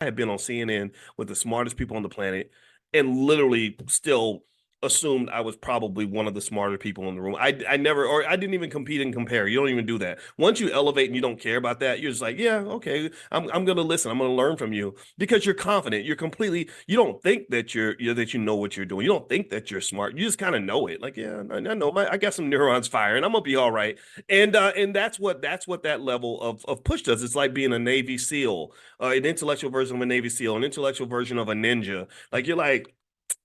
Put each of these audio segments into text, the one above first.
have been on CNN with the smartest people on the planet and literally still assumed I was probably one of the smarter people in the room. I never, or I didn't even compete and compare. You don't even do that. Once you elevate and you don't care about that, you're just like, yeah, okay, I'm gonna listen. I'm gonna learn from you because you're confident. You're completely. You don't think that that you know what you're doing. You don't think that you're smart. You just kind of know it. Like, yeah, I know. I got some neurons firing. I'm gonna be all right. And that's what that level of push does. It's like being a Navy SEAL, an intellectual version of a Navy SEAL, an intellectual version of a ninja. Like you're like,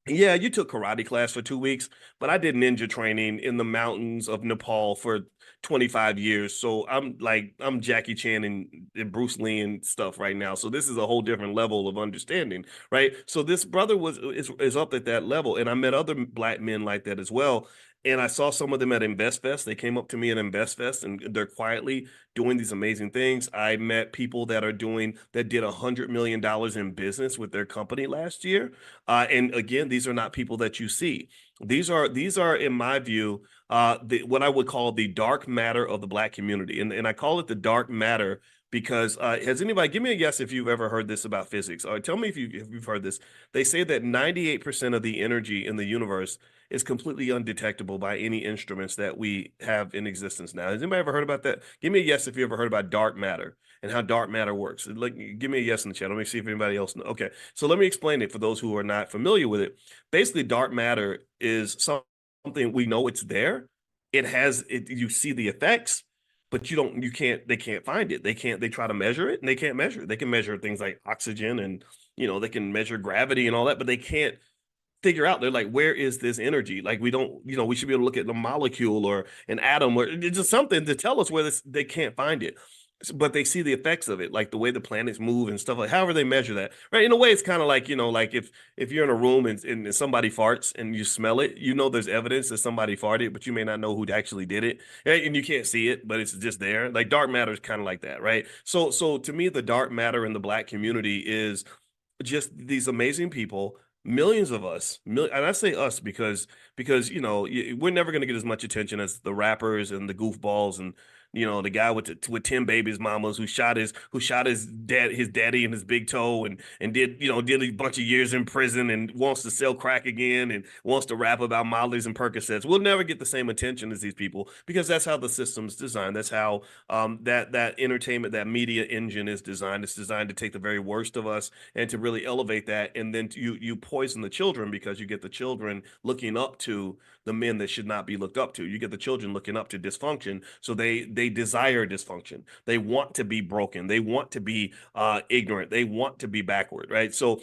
yeah, you took karate class for 2 weeks, but I did ninja training in the mountains of Nepal for 25 years. So I'm Jackie Chan and Bruce Lee and stuff right now. So this is a whole different level of understanding, right? So this brother is up at that level, and I met other black men like that as well. And I saw some of them at InvestFest. They came up to me at InvestFest and they're quietly doing these amazing things. I met people that did $100 million in business with their company last year. And again, these are not people that you see. These are in my view, what I would call the dark matter of the black community, and I call it the dark matter because has anybody give me a guess if you've ever heard this about physics? Or tell me if you've heard this. They say that 98% of the energy in the universe is completely undetectable by any instruments that we have in existence now. Has anybody ever heard about that? Give me a yes if you ever heard about dark matter and how dark matter works. Like, give me a yes in the chat. Let me see if anybody else knows. Okay, so let me explain it for those who are not familiar with it. Basically, dark matter is something we know it's there. It has it. You see the effects, but you don't. You can't. They can't find it. They can't. They try to measure it, and they can't measure it. They can measure things like oxygen and they can measure gravity and all that, but they can't figure out. They're like, where is this energy? Like we don't, we should be able to look at the molecule or an atom or it's just something to tell us where they can't find it. But they see the effects of it, like the way the planets move and stuff like however they measure that. Right. In a way, it's kind of like, like if you're in a room and somebody farts and you smell it, there's evidence that somebody farted, but you may not know who actually did it. Right? And you can't see it, but it's just there. Like dark matter is kind of like that, right? So to me, the dark matter in the black community is just these amazing people, millions of us, and I say us because we're never going to get as much attention as the rappers and the goofballs and the guy with 10 babies mamas who shot his daddy in his big toe and did a bunch of years in prison and wants to sell crack again and wants to rap about Molly's and Percocets. We'll never get the same attention as these people because that's how the system's designed. That's how that entertainment, that media engine is designed. It's designed to take the very worst of us and to really elevate that. And then you poison the children because you get the children looking up to the men that should not be looked up to. You get the children looking up to dysfunction, so they desire dysfunction. They want to be broken. They want to be ignorant. They want to be backward, right? So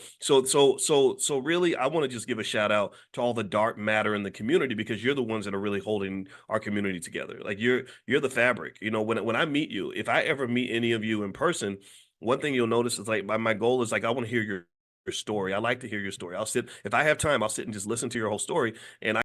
really, I want to just give a shout out to all the dark matter in the community because you're the ones that are really holding our community together. Like you're the fabric. When I meet you, if I ever meet any of you in person, one thing you'll notice is like my goal is like I want to hear your story. I like to hear your story. I'll sit if I have time, I'll sit and just listen to your whole story. And